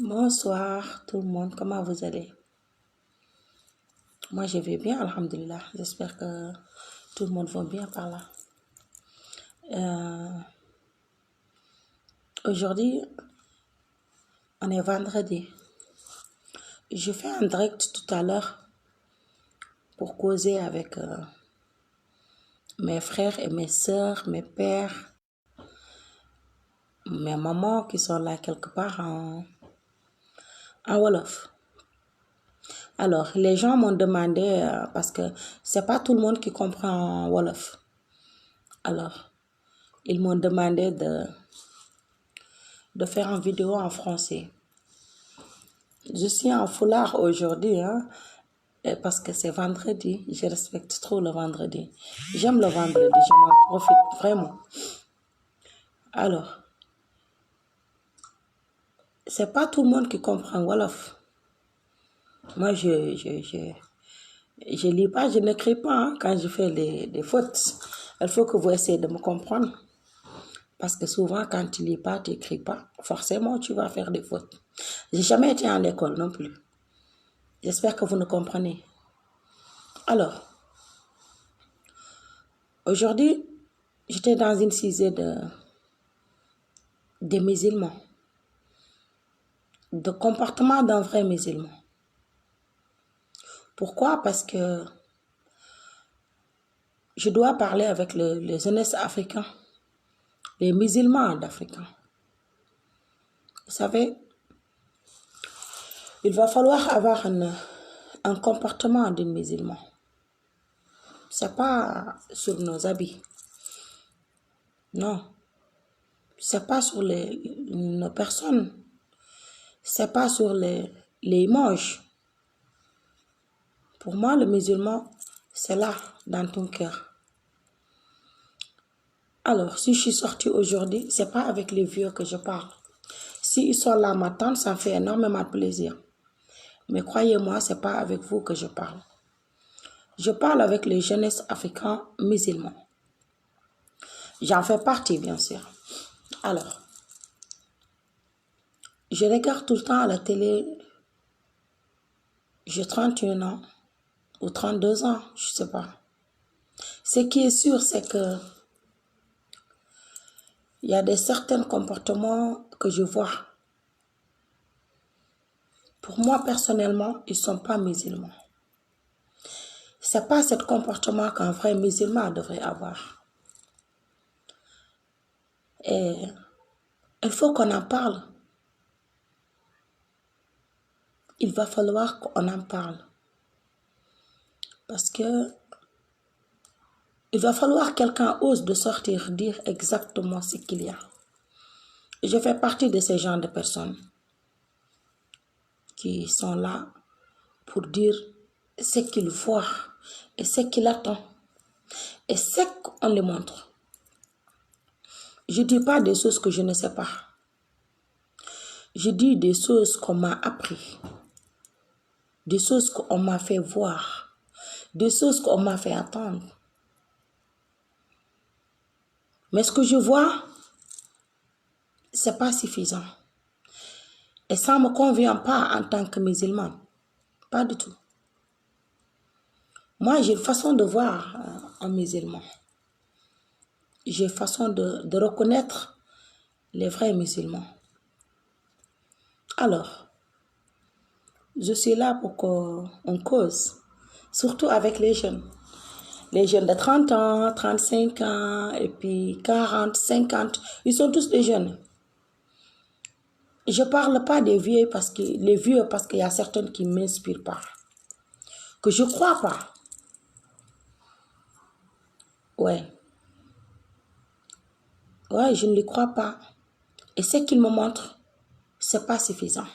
Bonsoir tout le monde, comment vous allez? Moi je vais bien, alhamdulillah. J'espère que tout le monde va bien par là. Euh, Aujourd'hui, on est vendredi. Je fais un direct tout à l'heure pour causer avec mes frères et mes sœurs, mes pères, mes mamans qui sont là quelque part en Wolof. Alors, les gens m'ont demandé, parce que c'est pas tout le monde qui comprend Wolof. Alors, ils m'ont demandé de faire une vidéo en français. Je suis en foulard aujourd'hui, hein, parce que c'est vendredi. Je respecte trop le vendredi. J'aime le vendredi, je m'en profite vraiment. Alors, c'est pas tout le monde qui comprend Wolof. Moi, je lis pas, je n'écris pas, hein, quand je fais des fautes. Il faut que vous essayez de me comprendre. Parce que souvent, quand tu lis pas, tu n'écris pas, forcément, tu vas faire des fautes. J'ai jamais été à l'école non plus. J'espère que vous nous comprenez. Alors, aujourd'hui, j'étais dans une cisée des musulmans, de comportement d'un vrai musulman. Pourquoi? Parce que je dois parler avec les jeunesses africains, les musulmans d'Africains. Vous savez, il va falloir avoir un comportement d'un musulman. C'est pas sur nos habits. Non. C'est pas sur nos personnes. C'est pas sur les images. Pour moi, le musulman, c'est là, dans ton cœur. Alors, si je suis sortie aujourd'hui, c'est pas avec les vieux que je parle. S'ils sont là m'attendent, ça me fait énormément de plaisir. Mais croyez-moi, c'est pas avec vous que je parle. Je parle avec les jeunesses africains musulmans. J'en fais partie, bien sûr. Alors, je regarde tout le temps à la télé. J'ai 31 ans ou 32 ans, je sais pas. Ce qui est sûr, c'est que il y a des certains comportements que je vois. Pour moi, personnellement, ils ne sont pas musulmans. Ce n'est pas ce comportement qu'un vrai musulman devrait avoir. Et il faut qu'on en parle. Il va falloir qu'on en parle. Parce que il va falloir que quelqu'un ose de sortir, dire exactement ce qu'il y a. Je fais partie de ces genres de personnes qui sont là pour dire ce qu'ils voient et ce qu'ils attendent et ce qu'on les montre. Je ne dis pas des choses que je ne sais pas. Je dis des choses qu'on m'a appris, des choses qu'on m'a fait voir, des choses qu'on m'a fait entendre. Mais ce que je vois, ce n'est pas suffisant. Et ça ne me convient pas en tant que musulmane. Pas du tout. Moi, j'ai une façon de voir un musulman. J'ai une façon de reconnaître les vrais musulmans. Alors, je suis là pour qu'on cause, surtout avec les jeunes. Les jeunes de 30 ans, 35 ans, et puis 40, 50, ils sont tous des jeunes. Je ne parle pas des vieux parce qu'il y a certaines qui ne m'inspirent pas, que je ne crois pas. Ouais, je ne les crois pas. Et ce qu'ils me montrent, ce n'est pas suffisant.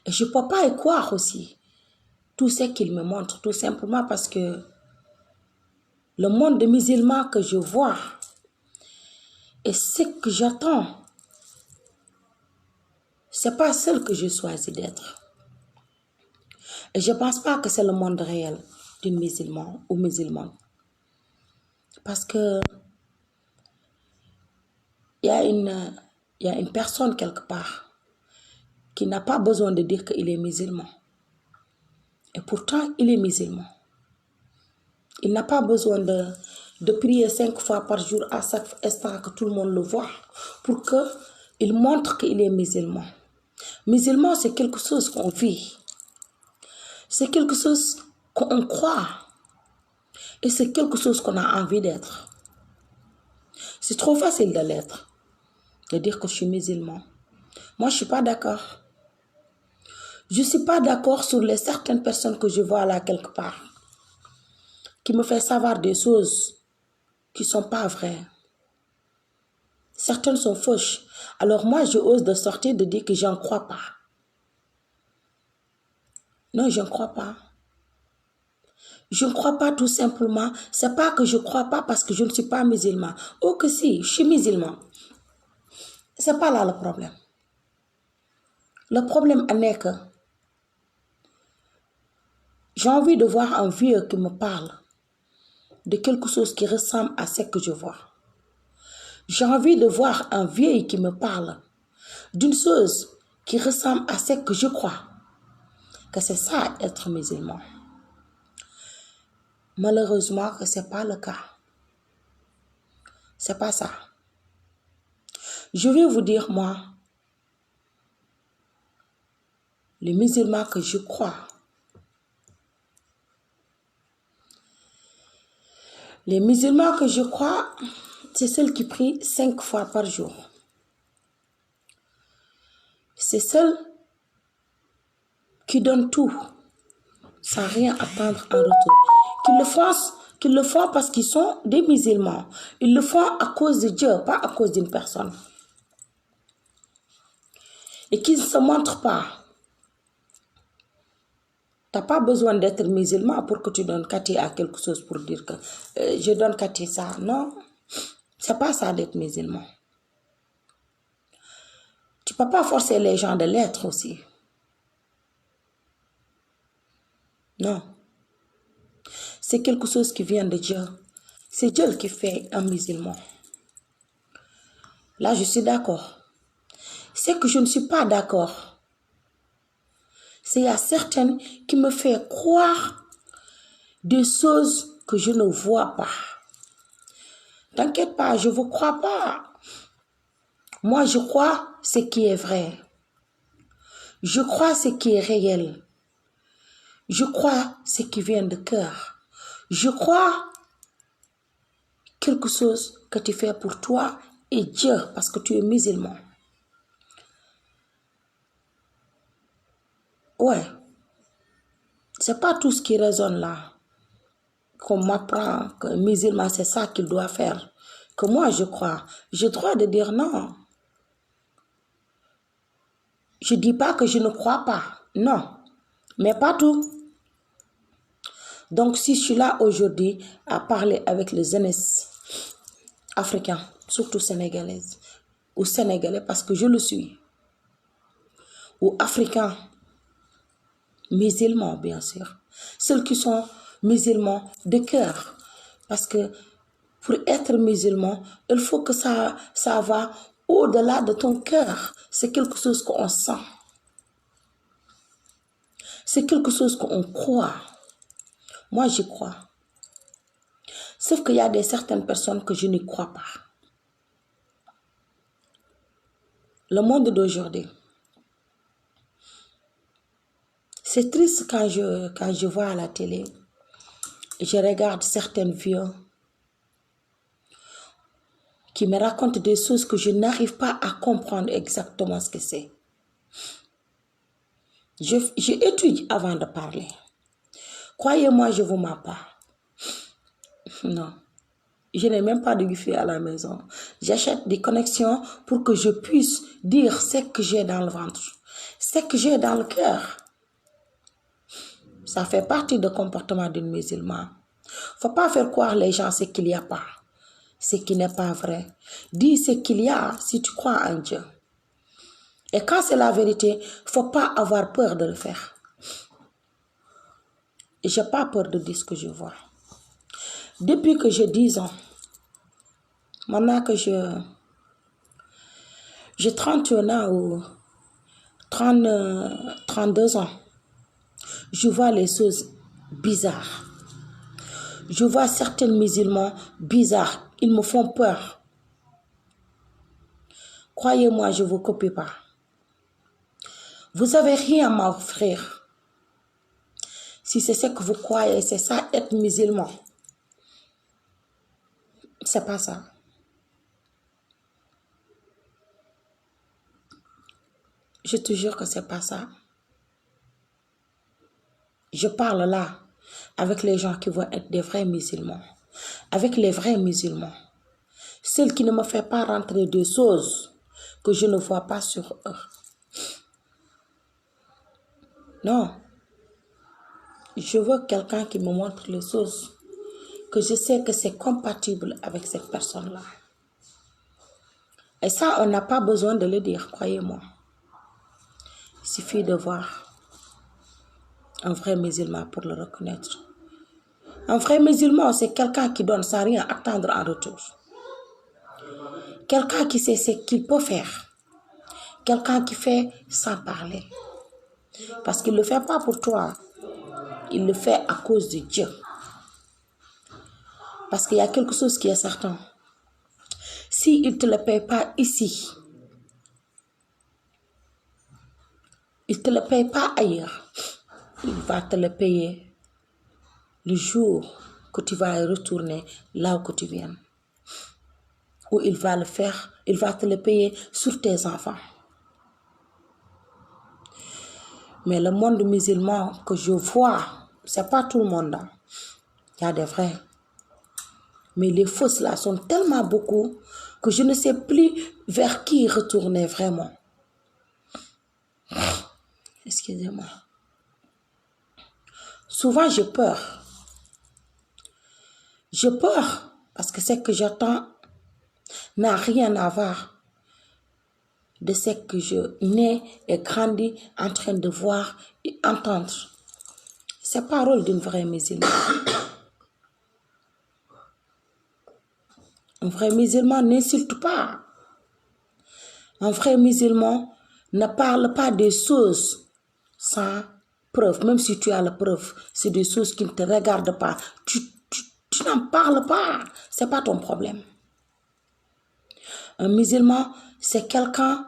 Et je ne peux pas y croire aussi, tout ce qu'ils me montrent, tout simplement parce que le monde des musulmans que je vois et ce que j'attends, ce n'est pas celle que je choisis d'être. Et je ne pense pas que c'est le monde réel d'une musulman ou musulmane. Parce que il y a une personne quelque part qui n'a pas besoin de dire qu'il est musulman. Et pourtant, il est musulman. Il n'a pas besoin de prier 5 fois par jour à chaque instant que tout le monde le voit pour qu'il montre qu'il est musulman. Musulman, c'est quelque chose qu'on vit. C'est quelque chose qu'on croit. Et c'est quelque chose qu'on a envie d'être. C'est trop facile de l'être. De dire que je suis musulman. Moi, je ne suis pas d'accord. Je ne suis pas d'accord sur les certaines personnes que je vois là quelque part. Qui me fait savoir des choses qui ne sont pas vraies. Certaines sont fausses. Alors moi, je ose de sortir de dire que je n'en crois pas. Non, je ne crois pas. Je ne crois pas tout simplement. Ce n'est pas que je ne crois pas parce que je ne suis pas musulman. Oh que si, je suis musulman. Ce n'est pas là le problème. Le problème en est que j'ai envie de voir un vieux qui me parle de quelque chose qui ressemble à ce que je vois. J'ai envie de voir un vieil qui me parle d'une chose qui ressemble à ce que je crois. Que c'est ça être musulman. Malheureusement, ce n'est pas le cas. C'est pas ça. Je vais vous dire, moi, les musulmans que je crois, les musulmans que je crois, c'est ceux qui prient 5 fois par jour. C'est ceux qui donnent tout sans rien attendre en retour. Qu'ils le font parce qu'ils sont des musulmans. Ils le font à cause de Dieu, pas à cause d'une personne. Et qu'ils ne se montrent pas. Tu n'as pas besoin d'être musulman pour que tu donnes kati à quelque chose pour dire que je donne kati ça. Non, c'est pas ça d'être musulman. Tu ne peux pas forcer les gens de l'être aussi. Non. C'est quelque chose qui vient de Dieu. C'est Dieu qui fait un musulman. Là, je suis d'accord. C'est que je ne suis pas d'accord. C'est à certaines qui me fait croire des choses que je ne vois pas. T'inquiète pas, je ne vous crois pas. Moi, je crois ce qui est vrai. Je crois ce qui est réel. Je crois ce qui vient de cœur. Je crois quelque chose que tu fais pour toi et Dieu parce que tu es musulman. Ouais. C'est pas tout ce qui résonne là. Qu'on m'apprend que musulman, c'est ça qu'il doit faire. Que moi, je crois. J'ai le droit de dire non. Je ne dis pas que je ne crois pas. Non. Mais pas tout. Donc, si je suis là aujourd'hui à parler avec les jeunesses africains, surtout sénégalaises, ou sénégalais parce que je le suis, ou africains, musulmans bien sûr, ceux qui sont musulmans de cœur, parce que pour être musulman, il faut que ça va au-delà de ton cœur. C'est quelque chose qu'on sent. C'est quelque chose qu'on croit. Moi, j'y crois. Sauf qu'il y a certaines personnes que je n'y crois pas. Le monde d'aujourd'hui, c'est triste quand je vois à la télé, je regarde certaines vieux qui me racontent des choses que je n'arrive pas à comprendre exactement ce que c'est. J'étudie avant de parler. Croyez-moi, je ne vous mens pas. Non. Je n'ai même pas de wifi à la maison. J'achète des connexions pour que je puisse dire ce que j'ai dans le ventre, ce que j'ai dans le cœur. Ça fait partie du comportement d'un musulman. Il ne faut pas faire croire les gens ce qu'il n'y a pas, ce qui n'est pas vrai. Dis ce qu'il y a si tu crois en Dieu. Et quand c'est la vérité, il ne faut pas avoir peur de le faire. Et je n'ai pas peur de dire ce que je vois. Depuis que j'ai 10 ans, maintenant que j'ai 31 ans ou 30, 32 ans. Je vois les choses bizarres. Je vois certains musulmans bizarres. Ils me font peur. Croyez-moi, je ne vous copie pas. Vous n'avez rien à m'offrir. Si c'est ce que vous croyez, c'est ça être musulman. C'est pas ça. Je te jure que c'est pas ça. Je parle là avec les gens qui vont être des vrais musulmans. Avec les vrais musulmans. Ceux qui ne me font pas rentrer des choses que je ne vois pas sur eux. Non. Je veux quelqu'un qui me montre les choses que je sais que c'est compatible avec cette personne-là. Et ça, on n'a pas besoin de le dire, croyez-moi. Il suffit de voir un vrai musulman pour le reconnaître. Un vrai musulman, c'est quelqu'un qui donne sans rien attendre en retour. Quelqu'un qui sait ce qu'il peut faire. Quelqu'un qui fait sans parler. Parce qu'il ne le fait pas pour toi. Il le fait à cause de Dieu. Parce qu'il y a quelque chose qui est certain. S'il ne te le paye pas ici, il ne te le paye pas ailleurs, il va te le payer le jour que tu vas retourner là où tu viens. Ou il va le faire, il va te le payer sur tes enfants. Mais le monde musulman que je vois, ce n'est pas tout le monde. Il y a des vrais. Mais les fausses là sont tellement beaucoup que je ne sais plus vers qui retourner vraiment. Excusez-moi. Souvent j'ai peur. J'ai peur parce que ce que j'attends n'a rien à voir de ce que je nais et grandis en train de voir et entendre. C'est pas le rôle d'une vraie musulmane. Un vrai musulman n'insulte pas. Un vrai musulman ne parle pas des choses sans preuve. Même si tu as la preuve, c'est des choses qui ne te regardent pas. Tu n'en parles pas. Ce n'est pas ton problème. Un musulman, c'est quelqu'un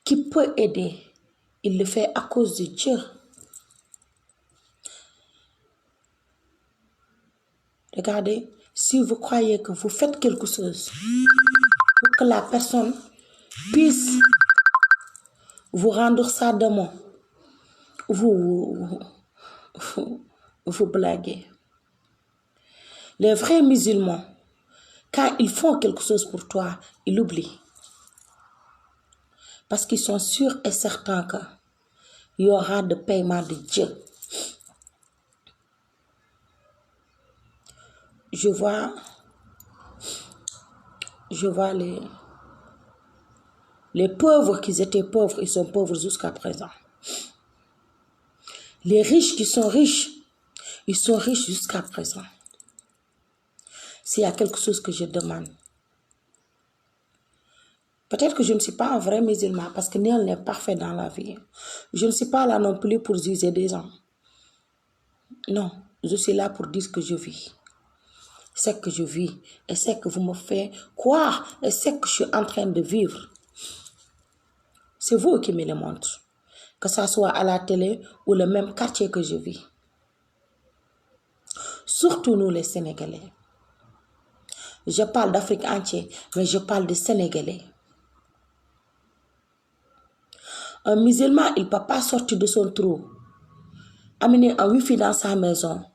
qui peut aider. Il le fait à cause de Dieu. Regardez, si vous croyez que vous faites quelque chose pour que la personne puisse vous rendre ça demain, vous blaguez. Les vrais musulmans, quand ils font quelque chose pour toi, ils l'oublient. Parce qu'ils sont sûrs et certains qu'il y aura de paiement de Dieu. Je vois les pauvres qui étaient pauvres, ils sont pauvres jusqu'à présent. Les riches qui sont riches, ils sont riches jusqu'à présent. S'il y a quelque chose que je demande, peut-être que je ne suis pas un vrai musulman parce que nul n'est parfait dans la vie. Je ne suis pas là non plus pour juger des gens. Non, je suis là pour dire ce que je vis. Ce que je vis et ce que vous me faites croire et ce que je suis en train de vivre. C'est vous qui me le montrez. Que ce soit à la télé ou le même quartier que je vis. Surtout nous les Sénégalais. Je parle d'Afrique entière, mais je parle des Sénégalais. Un musulman, il ne peut pas sortir de son trou, amener un wifi dans sa maison,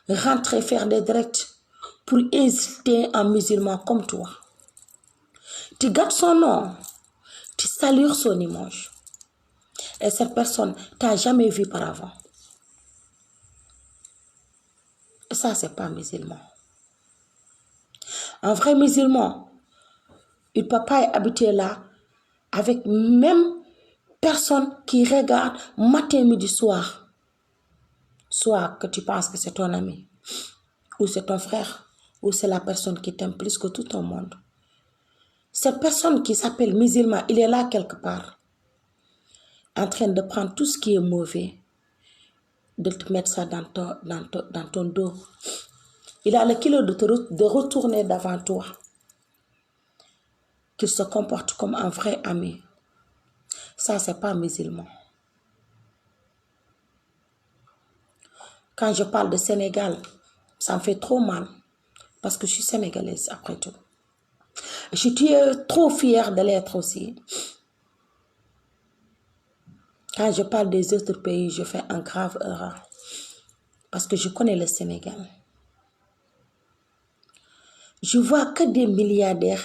rentrer faire des directs pour insulter un musulman comme toi. Tu gardes son nom, tu salures son image. Et cette personne t'a jamais vu par avant. Et ça, c'est pas musulman. Un vrai musulman, il ne peut pas habiter là avec même personne qui regarde matin, midi, soir. Soit que tu penses que c'est ton ami, ou c'est ton frère, ou c'est la personne qui t'aime plus que tout au monde. Cette personne qui s'appelle musulman, il est là quelque part. en train de prendre tout ce qui est mauvais, de te mettre ça dans ton dos. Il a le kilo de retourner devant toi. Qu'il se comporte comme un vrai ami. Ça, c'est pas musulman. Quand je parle de Sénégal, ça me fait trop mal. Parce que je suis sénégalaise après tout. Je suis trop fière de l'être aussi. Quand je parle des autres pays, je fais une grave erreur. Parce que je connais le Sénégal. Je vois que des milliardaires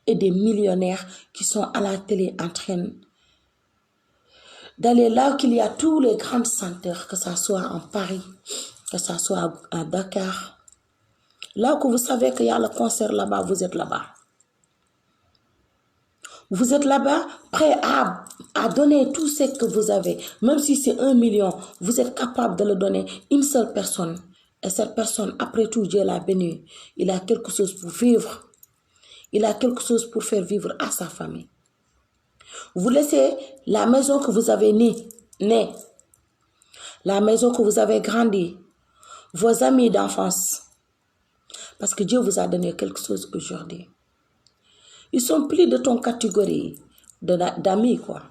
et des millionnaires qui sont à la télé en train d'aller là où il y a tous les grands centres, que ce soit en Paris, que ce soit à Dakar. Là où vous savez qu'il y a le concert là-bas, vous êtes là-bas. Vous êtes là-bas, prêt à donner tout ce que vous avez. Même si c'est 1 million, vous êtes capable de le donner une seule personne. Et cette personne, après tout, Dieu l'a béni. Il a quelque chose pour vivre. Il a quelque chose pour faire vivre à sa famille. Vous laissez la maison que vous avez née, la maison que vous avez grandi, vos amis d'enfance. Parce que Dieu vous a donné quelque chose aujourd'hui. Ils sont plus de ton catégorie d'amis, quoi.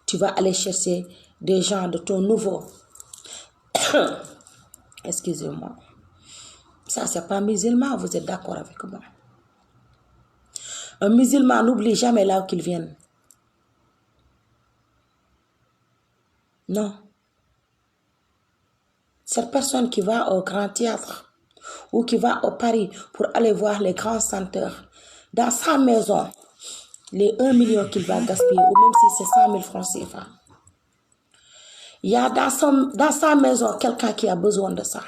Tu vas aller chercher des gens de ton nouveau. Excusez-moi. Ça, c'est pas musulman, vous êtes d'accord avec moi. Un musulman n'oublie jamais là où qu'il vient. Non. Cette personne qui va au grand théâtre ou qui va au Paris pour aller voir les grands chanteurs, dans sa maison, les 1 million qu'il va gaspiller, ou même si c'est 100 000 francs CFA, il y a dans sa maison quelqu'un qui a besoin de ça.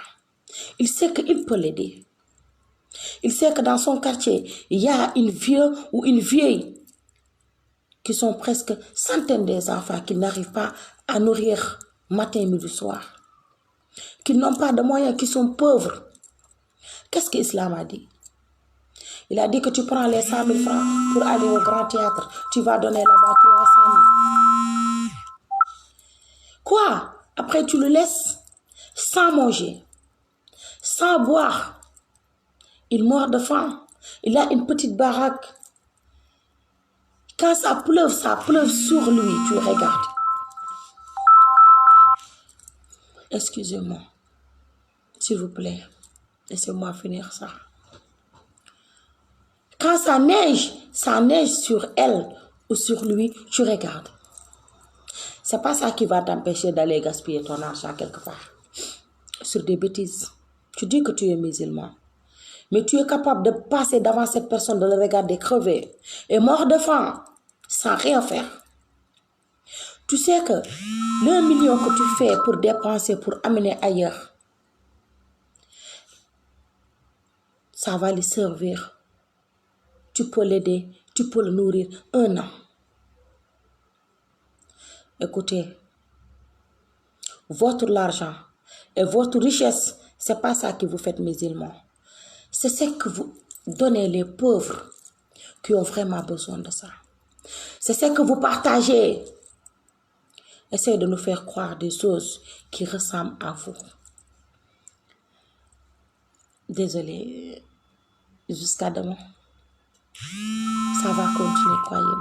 Il sait qu'il peut l'aider. Il sait que dans son quartier, il y a une vieux ou une vieille qui sont presque centaines d'enfants qui n'arrivent pas à nourrir matin, midi, soir. Qui n'ont pas de moyens, qui sont pauvres. Qu'est-ce que l'islam a dit? Il a dit que tu prends les 100 000 francs pour aller au grand théâtre. Tu vas donner là-bas 300 000. Quoi? Après, tu le laisses sans manger, sans boire. Il meurt de faim. Il a une petite baraque. Quand ça pleuve sur lui. Tu regardes. Excusez-moi. S'il vous plaît. Laissez-moi finir ça. Quand ça neige sur elle ou sur lui, tu regardes. C'est pas ça qui va t'empêcher d'aller gaspiller ton argent quelque part. Sur des bêtises. Tu dis que tu es musulman. Mais tu es capable de passer devant cette personne, de le regarder crever et mort de faim, sans rien faire. Tu sais que le million que tu fais pour dépenser, pour amener ailleurs, ça va lui servir. Tu peux l'aider, tu peux le nourrir 1 an. Écoutez, votre argent et votre richesse, c'est pas ça que vous faites musulman. C'est ce que vous donnez les pauvres qui ont vraiment besoin de ça. C'est ce que vous partagez. Essayez de nous faire croire des choses qui ressemblent à vous. Désolée. Jusqu'à demain. Ça va continuer, croyez-moi.